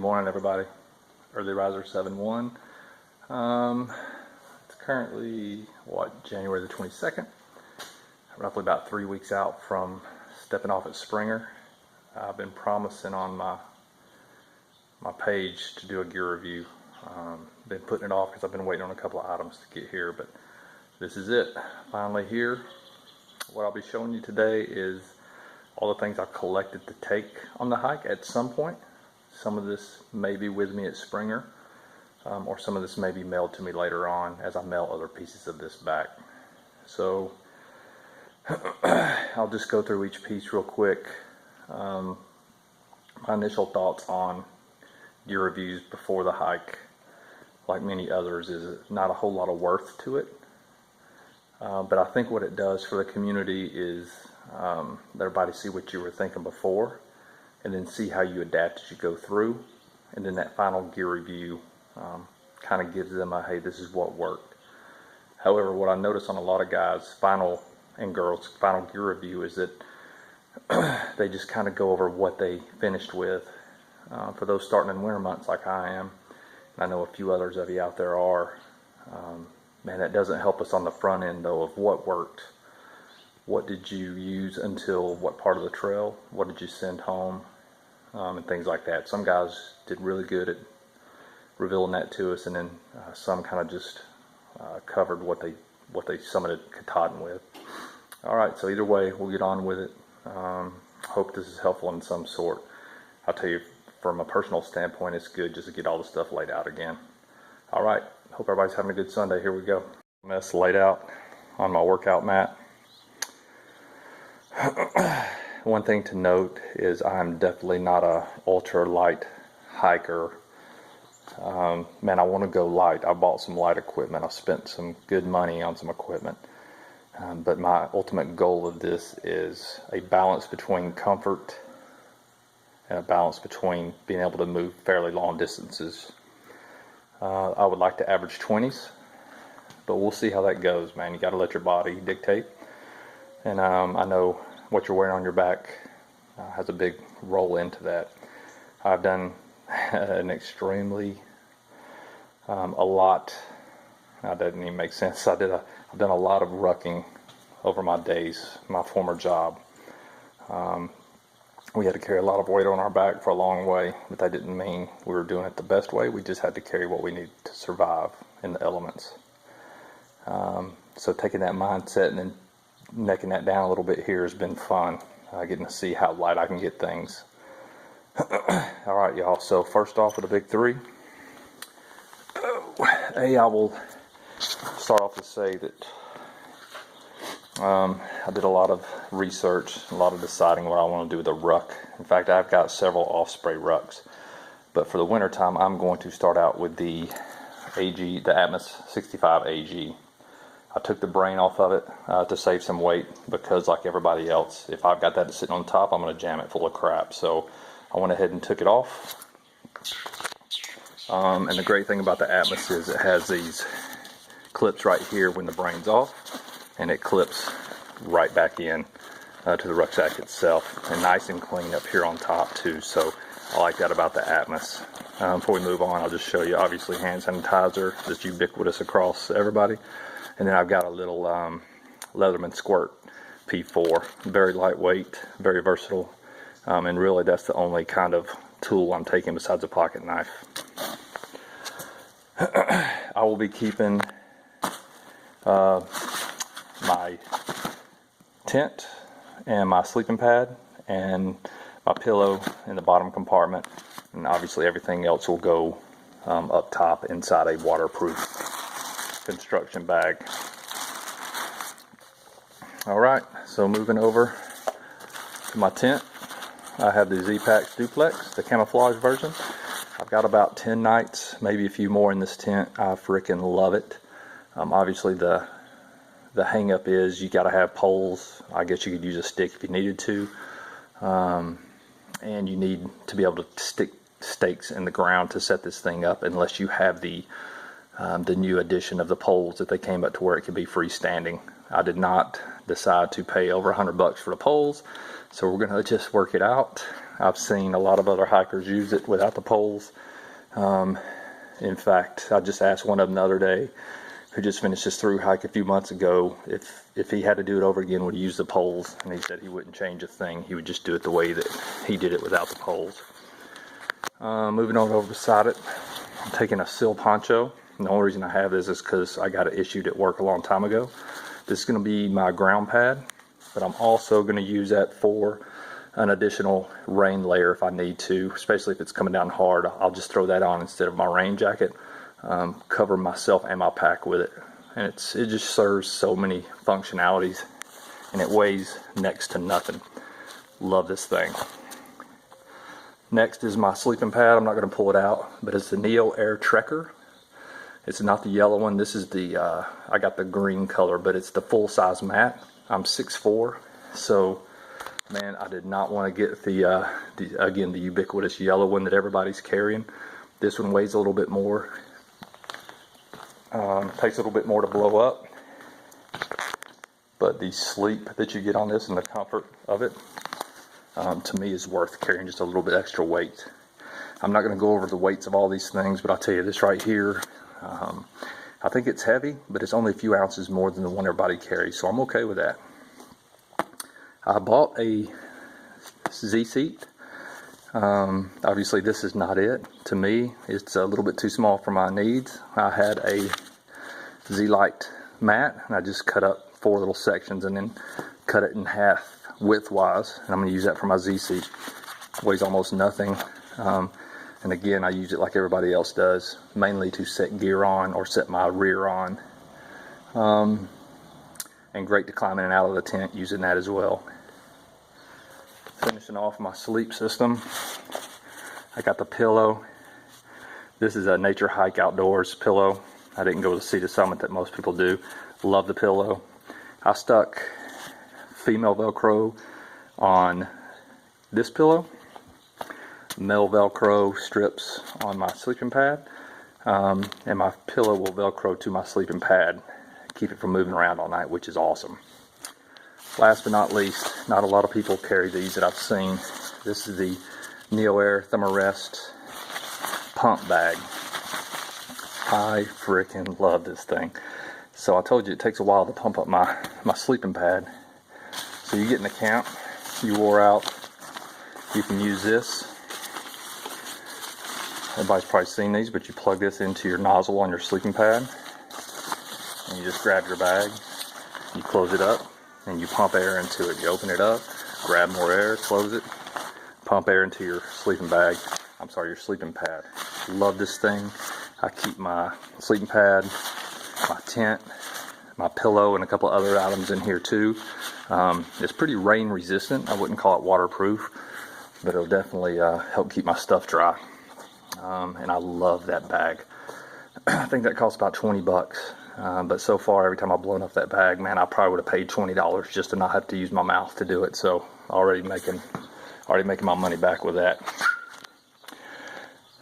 morning, everybody. Early Riser 7-1. It's currently, January the 22nd. Roughly about 3 weeks out from stepping off at Springer. I've been promising on my page to do a gear review. Been putting it off because I've been waiting on a couple of items to get here, but this is it. Finally here. What I'll be showing you today is all the things I've collected to take on the hike at some point. Some of this may be with me at Springer, or some of this may be mailed to me later on as I mail other pieces of this back. So I'll just go through each piece real quick. My initial thoughts on gear reviews before the hike, like many others, is not a whole lot of worth to it. But I think what it does for the community is let everybody see what you were thinking before, and then see how you adapt as you go through. And then that final gear review kind of gives them a, hey, this is what worked. However, what I notice on a lot of guys' final and girls' final gear review is that they just kind of go over what they finished with. For those starting in winter months like I am, and I know a few others of you out there are, man, that doesn't help us on the front end though of what worked. What did you use until what part of the trail? What did you send home? And things like that. Some guys did really good at revealing that to us, and then some kind of just covered what they summited Katahdin with. All right, so either way, we'll get on with it. Hope this is helpful in some sort. I'll tell you, from a personal standpoint, it's good just to get all the stuff laid out again. All right, hope everybody's having a good Sunday. Here we go. Mess laid out on my workout mat. One thing to note is I'm definitely not a ultra light hiker. Man, I want to go light. I bought some light equipment. I spent some good money on some equipment. But my ultimate goal of this is a balance between comfort and a balance between being able to move fairly long distances. I would like to average 20s, but we'll see how that goes, man. You got to let your body dictate. And I know what you're wearing on your back has a big role into that. I've done an extremely a lot. That doesn't even make sense. I've done a lot of rucking over my days, my former job. We had to carry a lot of weight on our back for a long way, but that didn't mean we were doing it the best way. We just had to carry what we needed to survive in the elements. So taking that mindset and then necking that down a little bit here has been fun. Getting to see how light I can get things. All right, y'all. So first off with a big three. I will start off to say that I did a lot of research, a lot of deciding what I want to do with the ruck. In fact, I've got several off-spray rucks. But for the winter time, I'm going to start out with the AG, the Atmos 65 AG. I took the brain off of it to save some weight because, like everybody else, if I've got that sitting on top, I'm going to jam it full of crap. So I went ahead and took it off. And the great thing about the Atmos is it has these clips right here when the brain's off, and it clips right back in to the rucksack itself, and nice and clean up here on top too. So I like that about the Atmos. Before we move on, I'll just show you, obviously, hand sanitizer, just ubiquitous across everybody. And then I've got a little Leatherman Squirt P4, very lightweight, very versatile, and really that's the only kind of tool I'm taking besides a pocket knife. I will be keeping my tent and my sleeping pad and my pillow in the bottom compartment, and obviously everything else will go up top inside a waterproof construction bag. Alright, so moving over to my tent, I have the Z-Pax Duplex, the camouflage version. I've got about 10 nights, maybe a few more in this tent. I freaking love it. Obviously the hang up is you got to have poles. I guess you could use a stick if you needed to. And you need to be able to stick stakes in the ground to set this thing up, unless you have the new addition of the poles that they came up to where it could be freestanding. I did not decide to pay over $100 for the poles, so we're gonna just work it out. I've seen a lot of other hikers use it without the poles. In fact, I just asked one of them the other day, who just finished his Thru-Hike a few months ago, if he had to do it over again, would he use the poles? And he said he wouldn't change a thing. He would just do it the way that he did it without the poles. Moving on over beside it, I'm taking a Sil poncho. And the only reason I have this is because I got it issued at work a long time ago. This is going to be my ground pad, but I'm also going to use that for an additional rain layer if I need to, especially if it's coming down hard. I'll just throw that on instead of my rain jacket, cover myself and my pack with it. And it just serves so many functionalities, and it weighs next to nothing. Love this thing. Next is my sleeping pad. I'm not going to pull it out, but it's the Neo Air Trekker. It's not the yellow one. This is the, I got the green color, but it's the full size mat. I'm 6'4", so man, I did not want to get the ubiquitous yellow one that everybody's carrying. This one weighs a little bit more. Takes a little bit more to blow up. But the sleep that you get on this and the comfort of it, to me, is worth carrying just a little bit extra weight. I'm not going to go over the weights of all these things, but I'll tell you this right here. I think it's heavy, but it's only a few ounces more than the one everybody carries, so I'm okay with that. I bought a Z-seat. Obviously this is not it. To me, it's a little bit too small for my needs. I had a Z-Lite mat, and I just cut up 4 little sections and then cut it in half width-wise, and I'm going to use that for my Z-seat. Weighs almost nothing. And again, I use it like everybody else does, mainly to set gear on or set my rear on. And great to climb in and out of the tent using that as well. Finishing off my sleep system, I got the pillow. This is a Nature Hike Outdoors pillow. I didn't go to see the summit that most people do. Love the pillow. I stuck female Velcro on this pillow, male Velcro strips on my sleeping pad, and my pillow will Velcro to my sleeping pad, keep it from moving around all night, which is awesome. Last but not least, not a lot of people carry these that I've seen. This is the Neo Air Thermarest pump bag. I freaking love this thing. So I told you it takes a while to pump up my sleeping pad. So you get in the camp, you wore out, you can use this. Everybody's probably seen these, but you plug this into your nozzle on your sleeping pad, and you just grab your bag, you close it up, and you pump air into it. You open it up, grab more air, close it, pump air into your sleeping bag. Your sleeping pad. Love this thing. I keep my sleeping pad, my tent, my pillow, and a couple other items in here too. It's pretty rain resistant. I wouldn't call it waterproof, but it'll definitely help keep my stuff dry. And I love that bag. I think that costs about 20 bucks. But so far, every time I've blown up that bag, man, I probably would have paid $20 just to not have to use my mouth to do it. So already making my money back with that.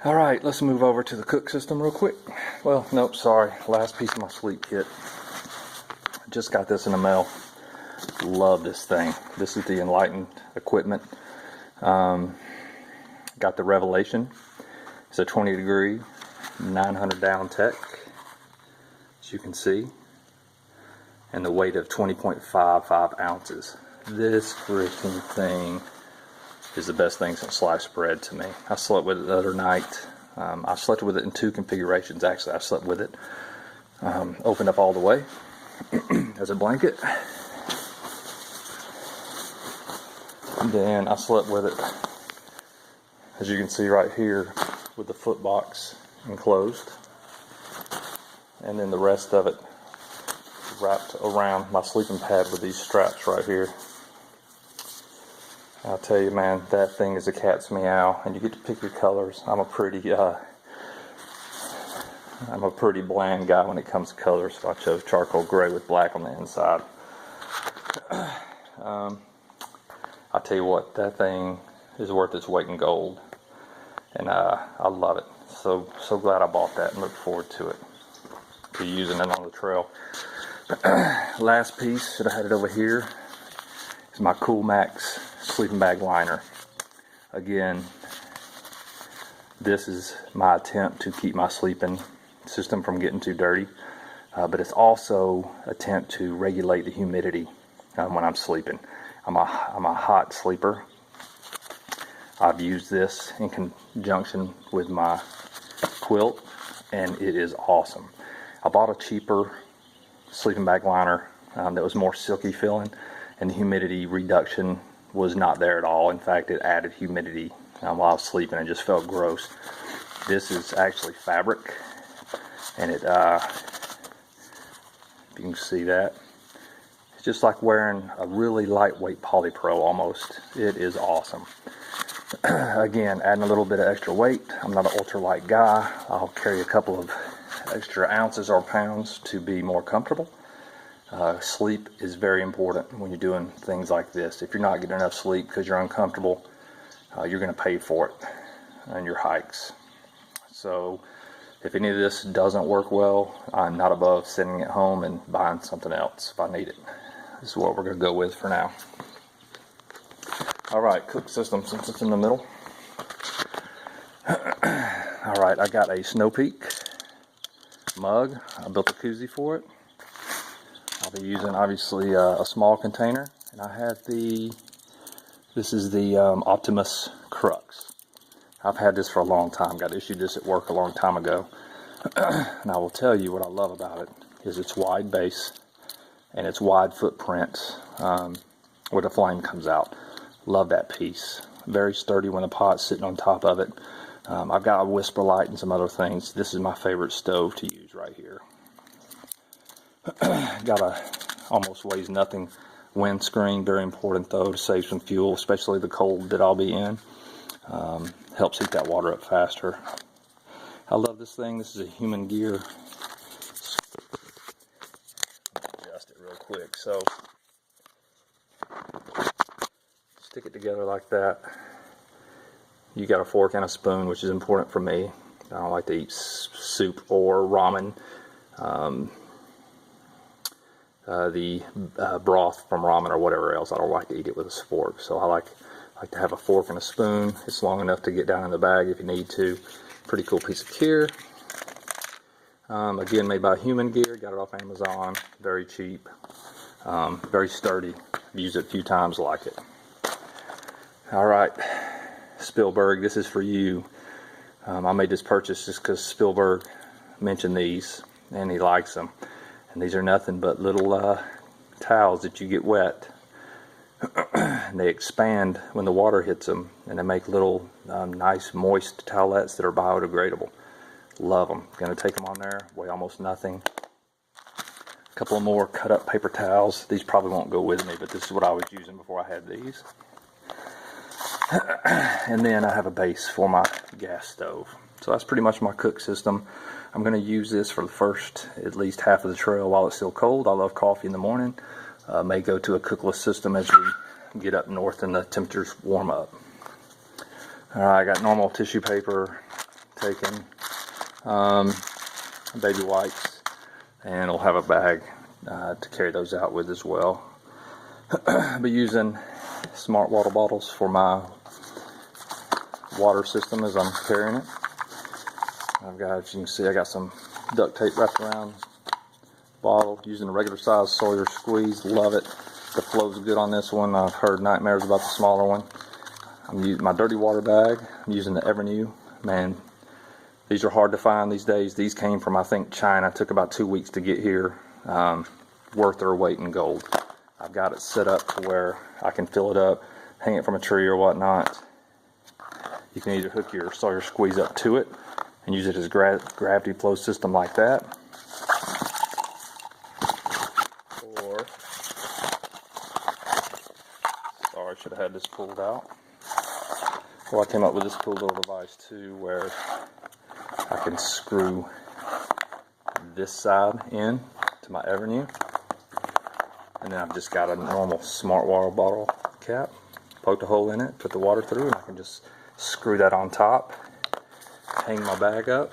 All right, let's move over to the cook system real quick. Well, nope, sorry. Last piece of my sleep kit. Just got this in the mail. Love this thing. This is the Enlightened equipment. Got the Revelation. It's a 20 degree, 900 down tech, as you can see, and the weight of 20.55 ounces. This freaking thing is the best thing since sliced bread to me. I slept with it the other night. I slept with it in 2 configurations, actually. I slept with it opened up all the way as a blanket. And then I slept with it, as you can see right here, with the foot box enclosed. And then the rest of it wrapped around my sleeping pad with these straps right here. I'll tell you, man, that thing is a cat's meow, and you get to pick your colors. I'm a pretty bland guy when it comes to colors, so I chose charcoal gray with black on the inside. I tell you what, that thing is worth its weight in gold, and I love it. So glad I bought that and look forward to it, to using it on the trail. Last piece that I had it over here is my Cool Max sleeping bag liner. Again, this is my attempt to keep my sleeping system from getting too dirty, but it's also an attempt to regulate the humidity when I'm sleeping. I'm a hot sleeper. I've used this in conjunction with my quilt, and it is awesome. I bought a cheaper sleeping bag liner that was more silky feeling, and the humidity reduction was not there at all. In fact, it added humidity while I was sleeping. It just felt gross. This is actually fabric, and it, if you can see that, it's just like wearing a really lightweight polypro almost. It is awesome. Again, adding a little bit of extra weight. I'm not an ultralight guy. I'll carry a couple of extra ounces or pounds to be more comfortable. Sleep is very important when you're doing things like this. If you're not getting enough sleep because you're uncomfortable, you're going to pay for it on your hikes. So if any of this doesn't work well, I'm not above sitting at home and buying something else if I need it. This is what we're going to go with for now. Alright, cook system, since it's in the middle. Alright, I got a Snow Peak mug. I built a koozie for it. I'll be using obviously a small container, and I have this is the Optimus Crux. I've had this for a long time. Got issued this at work a long time ago. And I will tell you what I love about it is its wide base and its wide footprint where the flame comes out. Love that piece. Very sturdy when the pot's sitting on top of it. I've got a whisper light and some other things. This is my favorite stove to use right here. Got a almost weighs nothing windscreen. Very important though to save some fuel, especially the cold that I'll be in. Helps heat that water up faster. I love this thing. This is a human gear. Adjust it real quick. So stick it together like that. You got a fork and a spoon, which is important for me. I don't like to eat soup or ramen. The broth from ramen or whatever else, I don't like to eat it with a fork. So I like to have a fork and a spoon. It's long enough to get down in the bag if you need to. Pretty cool piece of gear. Again, made by Human Gear. Got it off Amazon. Very cheap. Very sturdy. I've used it a few times, like it. Alright, Spielberg, this is for you. I made this purchase just because Spielberg mentioned these and he likes them. And these are nothing but little towels that you get wet. And they expand when the water hits them, and they make little nice moist towelettes that are biodegradable. Love them. Gonna take them on there, weigh almost nothing. A couple of more cut up paper towels. These probably won't go with me, but this is what I was using before I had these. And then I have a base for my gas stove. So that's pretty much my cook system. I'm going to use this for the first at least half of the trail while it's still cold. I love coffee in the morning. May go to a cookless system as we get up north and the temperatures warm up. I got normal tissue paper taken, baby wipes, and I'll have a bag to carry those out with as well. I'll be using smart water bottles for my water system as I'm carrying it. I've got, as you can see, I got some duct tape wrapped around the bottle, using a regular size Sawyer squeeze. Love it. The flow's good on this one. I've heard nightmares about the smaller one. I'm using my dirty water bag. I'm using the Evernew. Man, these are hard to find these days. These came from, I think, China. It took about 2 weeks to get here. Worth their weight in gold. I've got it set up to where I can fill it up, hang it from a tree or whatnot. You can either hook your Sawyer squeeze up to it and use it as gravity flow system like that, or, sorry, I should have had this pulled out. Well, I came up with this cool little device too, where I can screw this side in to my Evernew, and then I've just got a normal smart water bottle cap, poked a hole in it, put the water through, and I can just screw that on top, hang my bag up,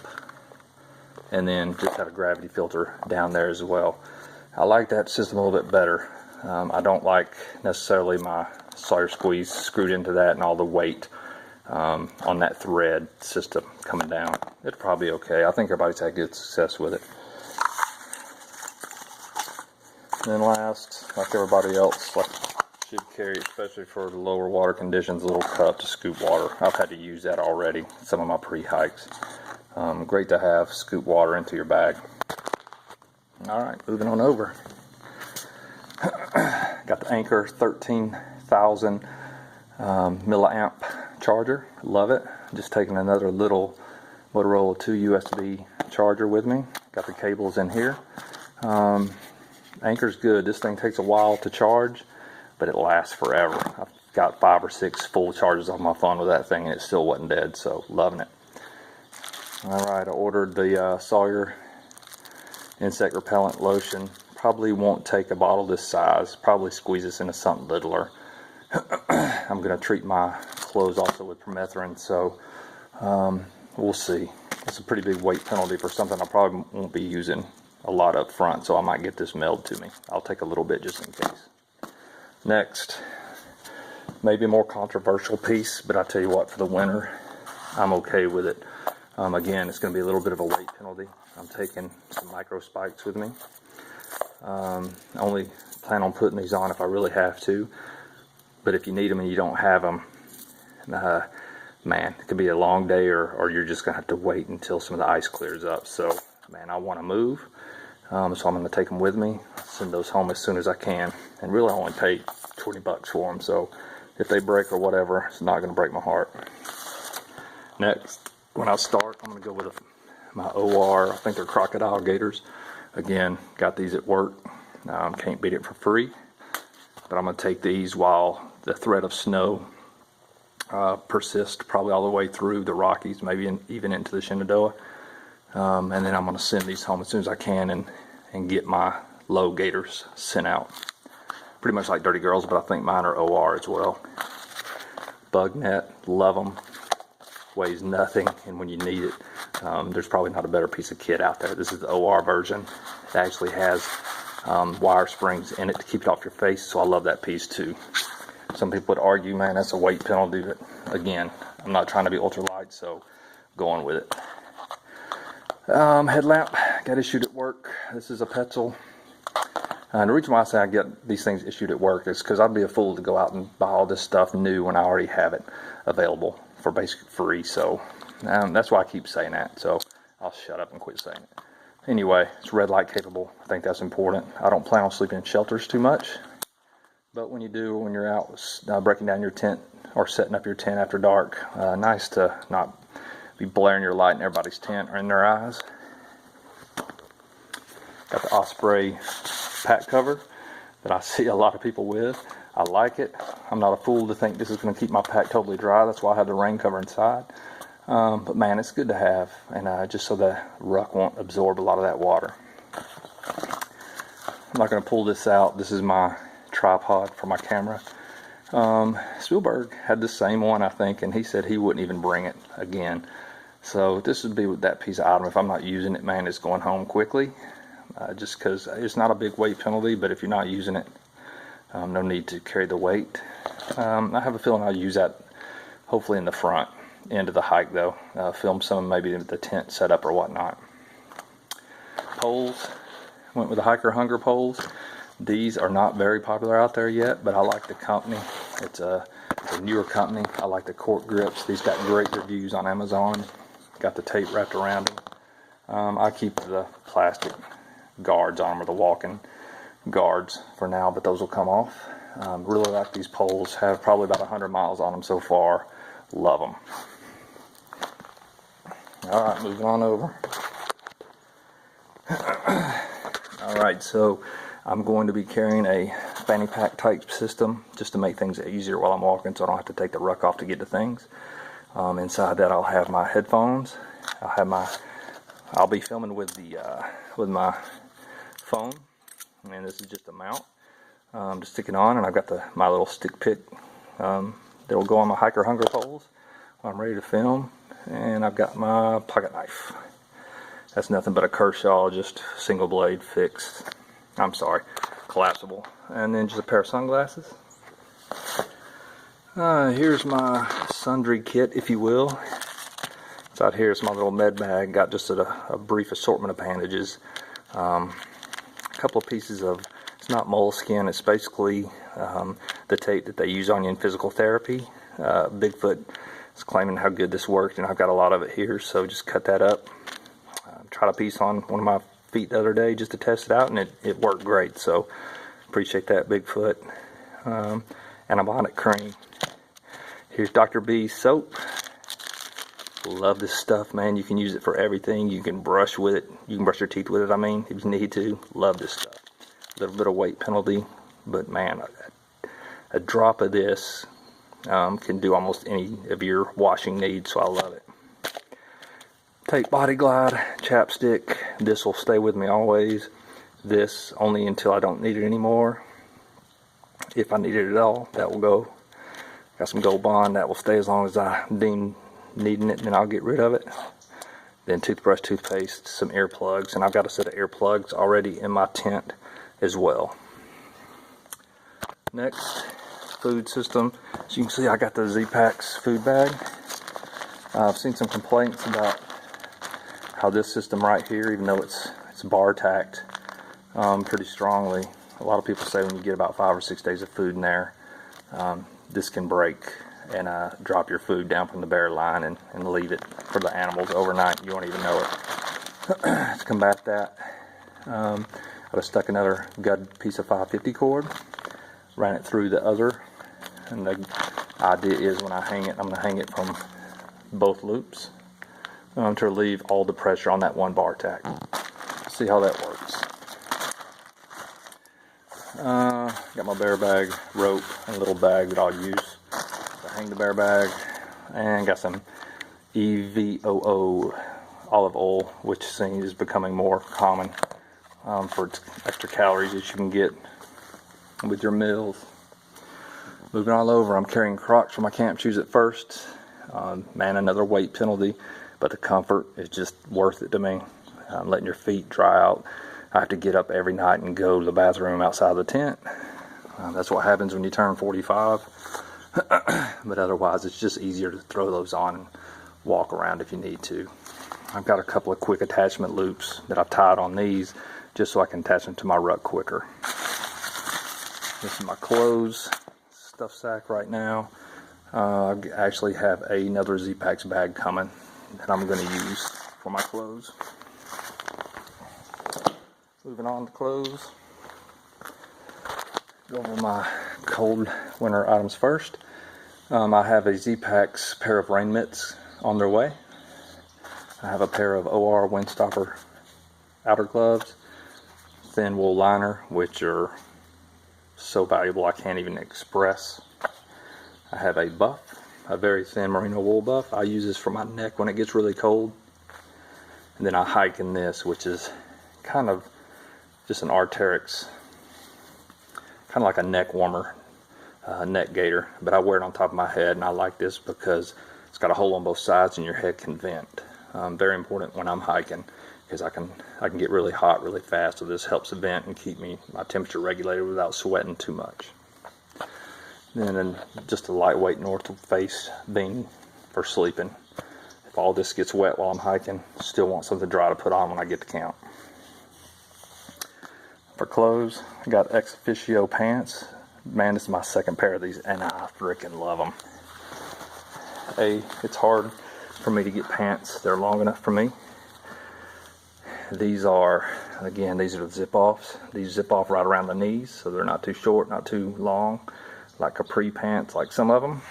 and then just have a gravity filter down there as well. I like that system a little bit better. I don't like necessarily my Sawyer squeeze screwed into that and all the weight on that thread system coming down. It'll probably be okay. I think everybody's had good success with it. And then last, like everybody else, should carry, especially for the lower water conditions, a little cup to scoop water. I've had to use that already, some of my pre-hikes. Great to have, scoop water into your bag. Alright, moving on over. Got the Anchor 13,000 milliamp charger. Love it. Just taking another little Motorola 2 USB charger with me. Got the cables in here. Anchor's good. This thing takes a while to charge, but it lasts forever. I've got 5 or 6 full charges on my phone with that thing, and it still wasn't dead, so loving it. Alright, I ordered the Sawyer insect repellent lotion. Probably won't take a bottle this size. Probably squeeze this into something littler. I'm going to treat my clothes also with permethrin, so we'll see. It's a pretty big weight penalty for something I probably won't be using a lot up front, so I might get this mailed to me. I'll take a little bit just in case. Next, maybe a more controversial piece, but I tell you what, for the winter, I'm okay with it. Again, it's going to be a little bit of a weight penalty. I'm taking some micro spikes with me. I only plan on putting these on if I really have to, but if you need them and you don't have them, man, it could be a long day, or you're just going to have to wait until some of the ice clears up. So, man, I want to move, so I'm going to take them with me, send those home as soon as I can, and really I only paid 20 bucks for them, so if they break or whatever, it's not going to break my heart. Next, when I start, I'm going to go with my OR, I think they're crocodile gators. Again, got these at work. Can't beat it for free. But I'm going to take these while the threat of snow persists, probably all the way through the Rockies, maybe even into the Shenandoah. And then I'm going to send these home as soon as I can and get my low gators sent out. Pretty much like Dirty Girls, but I think mine are OR as well. Bug net, love them. Weighs nothing, and when you need it, there's probably not a better piece of kit out there. This is the OR version. It actually has wire springs in it to keep it off your face, so I love that piece too. Some people would argue, man, that's a weight penalty, but again, I'm not trying to be ultralight, so going with it. Headlamp got issued at work. This is a Petzl. And the reason why I say I get these things issued at work is because I'd be a fool to go out and buy all this stuff new when I already have it available for basically free. So that's why I keep saying that. So I'll shut up and quit saying it. Anyway, it's red light capable. I think that's important. I don't plan on sleeping in shelters too much. But when you do, when you're out breaking down your tent or setting up your tent after dark, nice to not be blaring your light in everybody's tent or in their eyes. Got the Osprey pack cover that I see a lot of people with. I like it. I'm not a fool to think this is going to keep my pack totally dry. That's why I have the rain cover inside. But man, it's good to have, and just so the ruck won't absorb a lot of that water. I'm not going to pull this out. This is my tripod for my camera. Spielberg had the same one, I think, and he said he wouldn't even bring it again. So this would be with that piece of item. If I'm not using it, man, it's going home quickly. Just because it's not a big weight penalty, but if you're not using it, no need to carry the weight. I have a feeling I'll use that hopefully in the front end of the hike, though. Film some maybe the tent setup or whatnot. Poles, went with the Hiker Hunger poles. These are not very popular out there yet, but I like the company. It's a newer company. I like the cork grips. These got great reviews on Amazon. Got the tape wrapped around them. I keep the plastic guards on them, or the walking guards for now, but those will come off. Really like these poles. Have probably about 100 miles on them so far. Love them. Alright, moving on over. Alright, so I'm going to be carrying a fanny pack type system just to make things easier while I'm walking, so I don't have to take the ruck off to get to things. Inside that I'll have my headphones. I'll be filming with my phone, and this is just a mount to stick it on, and I've got my little stick pick that will go on my Hiker Hunger poles. I'm ready to film, and I've got my pocket knife. That's nothing but a Kershaw, just single blade fixed. I'm sorry, collapsible. And then just a pair of sunglasses. Here's my sundry kit, if you will. So out here is my little med bag. Got just a brief assortment of bandages. A couple of pieces of, it's not moleskin, it's basically the tape that they use on you in physical therapy. Bigfoot is claiming how good this worked, and I've got a lot of it here, so just cut that up. Tried a piece on one of my feet the other day just to test it out, and it worked great, so appreciate that, Bigfoot. Antibiotic cream. Here's Dr. B's soap. Love this stuff, man. You can use it for everything. You can brush with it. You can brush your teeth with it, I mean, if you need to. Love this stuff. A little bit of weight penalty, but man, a drop of this can do almost any of your washing needs, so I love it. Take Body Glide, chapstick. This will stay with me always. This only until I don't need it anymore. If I need it at all, that will go. Got some Gold Bond, that will stay as long as I deem needing it, and then I'll get rid of it. Then toothbrush, toothpaste, some earplugs, and I've got a set of earplugs already in my tent as well. Next, food system. As you can see, I got the Z-Packs food bag. I've seen some complaints about how this system right here, even though it's bar tacked pretty strongly, a lot of people say when you get about 5 or 6 days of food in there, this can break and drop your food down from the bear line and leave it for the animals overnight. You won't even know it. To combat that, I just stuck another good piece of 550 cord, ran it through the other, and the idea is when I hang it, I'm going to hang it from both loops to relieve all the pressure on that one bar tack. See how that works. Got my bear bag rope and a little bag that I'll use to hang the bear bag, and got some EVOO olive oil, which seems is becoming more common for its extra calories that you can get with your meals. Moving all over, I'm carrying Crocs for my camp shoes at first. Man, another weight penalty, but the comfort is just worth it to me. Letting your feet dry out. I have to get up every night and go to the bathroom outside the tent. That's what happens when you turn 45. But otherwise, it's just easier to throw those on and walk around if you need to. I've got a couple of quick attachment loops that I've tied on these just so I can attach them to my ruck quicker. This is my clothes stuff sack right now. I actually have another Z-Packs bag coming that I'm going to use for my clothes. Moving on to clothes. Go over my cold winter items first. I have a Z-Packs pair of rain mitts on their way. I have a pair of OR Windstopper outer gloves, thin wool liner, which are so valuable I can't even express. I have a buff, a very thin merino wool buff. I use this for my neck when it gets really cold. And then I hike in this, which is kind of just an Arc'teryx, kind of like a neck warmer, neck gaiter, but I wear it on top of my head, and I like this because it's got a hole on both sides and your head can vent. Very important when I'm hiking, because I can get really hot really fast, so this helps vent and keep my temperature regulated without sweating too much. And then just a lightweight North Face beanie for sleeping. If all this gets wet while I'm hiking, still want something dry to put on when I get to camp. For clothes, I got Ex Officio pants. Man, this is my second pair of these, and I freaking love them. It's hard for me to get pants that are long enough for me. These are the zip-offs. These zip off right around the knees, so they're not too short, not too long, like capri pants, like some of them.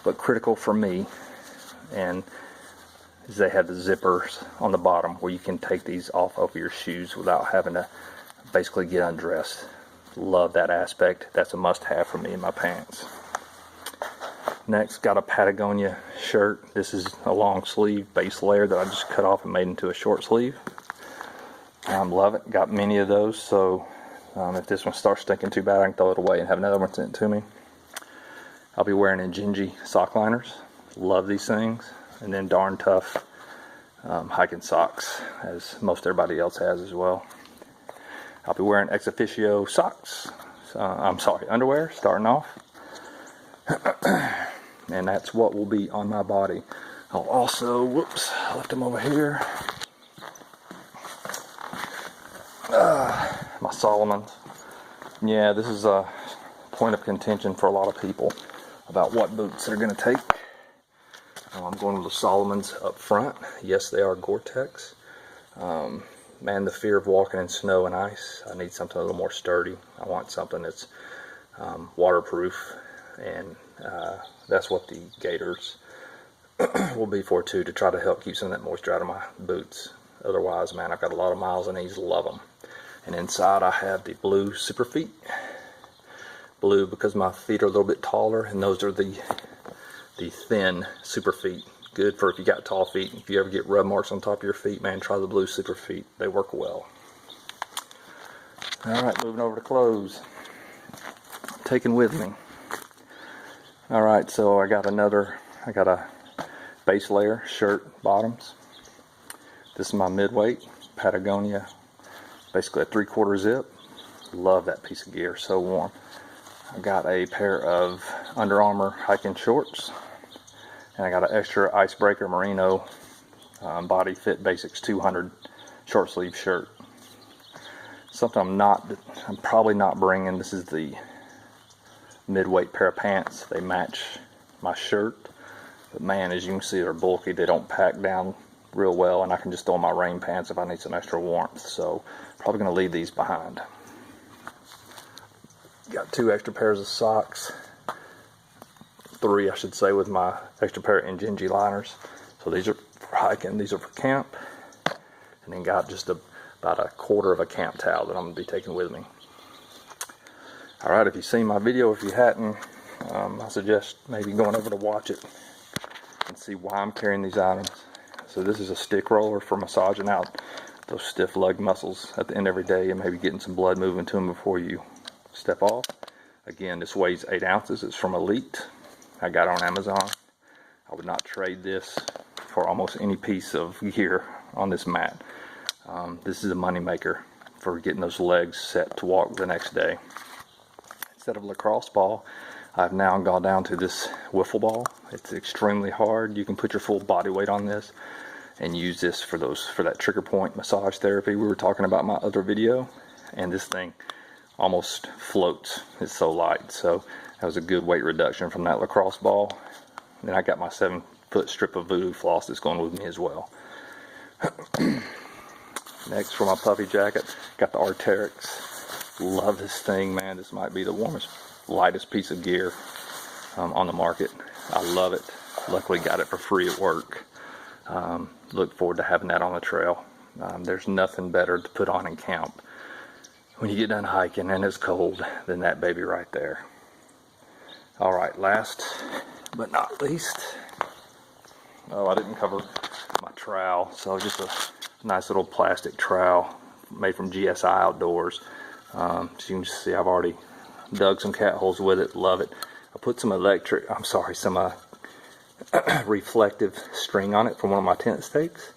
But critical for me, and is they have the zippers on the bottom where you can take these off of your shoes without having to basically get undressed. Love that aspect. That's a must-have for me in my pants. Next, got a Patagonia shirt. This is a long sleeve base layer that I just cut off and made into a short sleeve. Love it. Got many of those, so if this one starts stinking too bad, I can throw it away and have another one sent to me. I'll be wearing Injinji sock liners. Love these things. And then Darn Tough hiking socks, as most everybody else has as well. I'll be wearing Ex Officio socks. Underwear, starting off. And that's what will be on my body. I'll also, whoops, I left them over here. My Solomons. Yeah, this is a point of contention for a lot of people about what boots they're going to take. I'm going with the Solomons up front. Yes, they are Gore-Tex. Man, the fear of walking in snow and ice, I need something a little more sturdy. I want something that's waterproof, and that's what the gaiters will be for too, to try to help keep some of that moisture out of my boots. Otherwise, man, I've got a lot of miles in these, love them. And inside I have the blue Super Feet. Blue because my feet are a little bit taller, and those are the thin Super Feet. Good for if you got tall feet. If you ever get rub marks on top of your feet, man, try the blue Super Feet. They work well. Alright, moving over to clothes. Taken with me. Alright, so I got a base layer, shirt, bottoms. This is my midweight, Patagonia, basically a 3/4 zip. Love that piece of gear, so warm. I got a pair of Under Armour hiking shorts, and I got an extra Icebreaker Merino Body Fit Basics 200 short sleeve shirt. Something I'm probably not bringing. This is the midweight pair of pants. They match my shirt, but man, as you can see, they're bulky. They don't pack down real well, and I can just throw my rain pants if I need some extra warmth. So probably going to leave these behind. Got 2 extra pairs of socks, 3 I should say, with my extra pair of Injinji liners. So these are for hiking, these are for camp, and then got just about 1/4 of a camp towel that I'm going to be taking with me. Alright, if you've seen my video, if you hadn't, I suggest maybe going over to watch it and see why I'm carrying these items. So this is a stick roller for massaging out those stiff leg muscles at the end of every day, and maybe getting some blood moving to them before you step off. Again, this weighs 8 ounces. It's from Elite. I got it on Amazon. I would not trade this for almost any piece of gear on this mat. This is a money maker for getting those legs set to walk the next day. Instead of a lacrosse ball, I've now gone down to this wiffle ball. It's extremely hard. You can put your full body weight on this and use this for that trigger point massage therapy we were talking about in my other video. And this thing almost floats. It's so light. So that was a good weight reduction from that lacrosse ball. Then I got my 7-foot strip of voodoo floss that's going with me as well. Next, for my puffy jacket, got the Arc'teryx. Love this thing, man. This might be the warmest, lightest piece of gear on the market. I love it. Luckily got it for free at work. Look forward to having that on the trail. There's nothing better to put on in camp when you get done hiking and it's cold than that baby right there. Alright, last but not least, I didn't cover my trowel, so just a nice little plastic trowel made from GSI Outdoors. So you can see I've already dug some cat holes with it. Love it. I put some some reflective string on it from one of my tent stakes,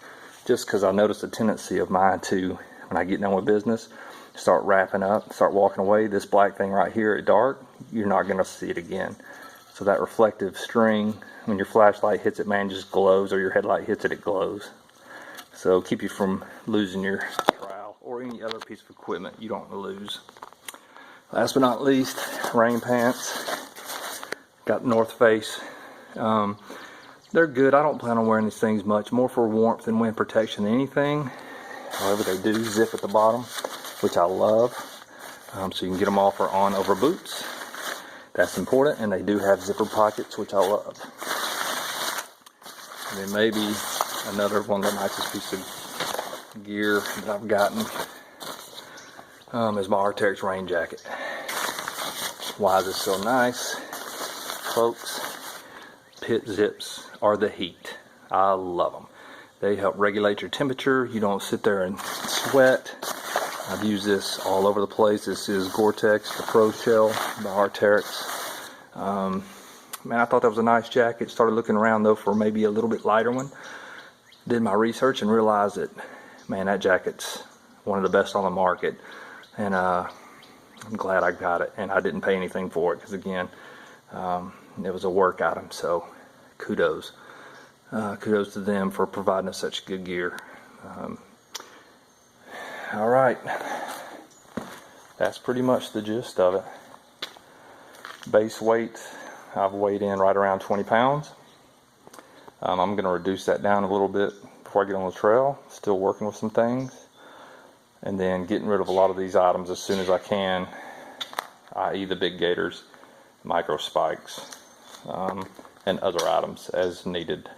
just because I noticed a tendency of mine to, when I get done with business, start wrapping up, start walking away. This black thing right here at dark, you're not going to see it again. So that reflective string, when your flashlight hits it, man, just glows, or your headlight hits it, it glows. So keep you from losing your trowel or any other piece of equipment you don't want to lose. Last but not least, rain pants. Got North Face. They're good. I don't plan on wearing these things much, more for warmth and wind protection than anything. However, they do zip at the bottom, which I love. So you can get them off or on over boots. That's important, and they do have zipper pockets, which I love. And then maybe another one of the nicest pieces of gear that I've gotten is my Arc'teryx rain jacket. Why is this so nice? Folks, pit zips are the heat. I love them. They help regulate your temperature. You don't sit there and sweat. I've used this all over the place. This is Gore-Tex, the Pro Shell by Arc'teryx. Man, I thought that was a nice jacket. Started looking around though for maybe a little bit lighter one. Did my research and realized that, man, that jacket's one of the best on the market. And I'm glad I got it, and I didn't pay anything for it, because again, It was a work item, so kudos. Kudos to them for providing us such good gear. All right, that's pretty much the gist of it. Base weight, I've weighed in right around 20 pounds. I'm going to reduce that down a little bit before I get on the trail. Still working with some things. And then getting rid of a lot of these items as soon as I can, i.e. the big gators, micro spikes, and other items as needed.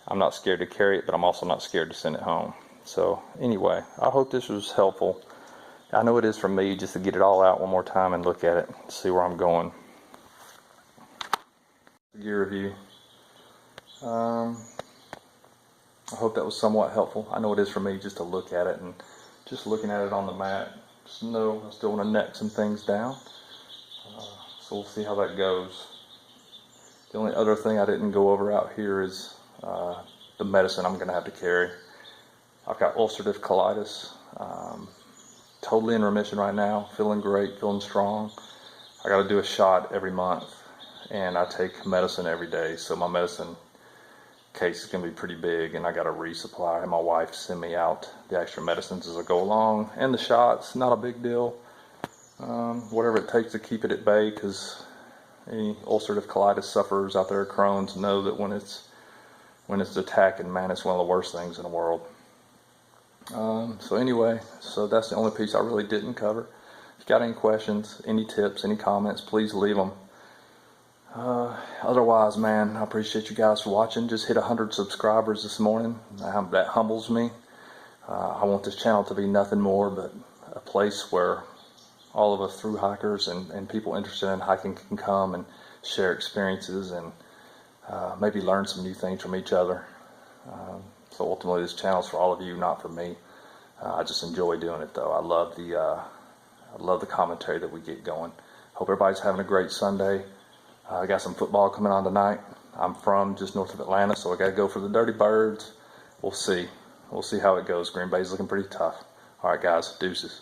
I'm not scared to carry it, but I'm also not scared to send it home. So anyway, I hope this was helpful. I know it is for me, just to get it all out one more time and look at it, see where I'm going. Gear review. I hope that was somewhat helpful. I know it is for me just to look at it, and just looking at it on the mat, just know I still want to neck some things down. So we'll see how that goes. The only other thing I didn't go over out here is the medicine I'm going to have to carry. I've got ulcerative colitis. Totally in remission right now. Feeling great, feeling strong. I got to do a shot every month, and I take medicine every day. So my medicine case is going to be pretty big, and I got to resupply. My wife sent me out the extra medicines as I go along, and the shots, not a big deal. Whatever it takes to keep it at bay, because any ulcerative colitis sufferers out there, Crohn's, know that when it's attacking, man, it's one of the worst things in the world. So anyway, so that's the only piece I really didn't cover. If you got any questions, any tips, any comments, please leave them. Otherwise, man, I appreciate you guys for watching. Just hit 100 subscribers this morning. That humbles me. I want this channel to be nothing more but a place where all of us through hikers and people interested in hiking can come and share experiences and maybe learn some new things from each other. So ultimately, this channel's for all of you, not for me. I just enjoy doing it, though. I love the commentary that we get going. Hope everybody's having a great Sunday. I got some football coming on tonight. I'm from just north of Atlanta, so I got to go for the Dirty Birds. We'll see. We'll see how it goes. Green Bay's looking pretty tough. All right, guys. Deuces.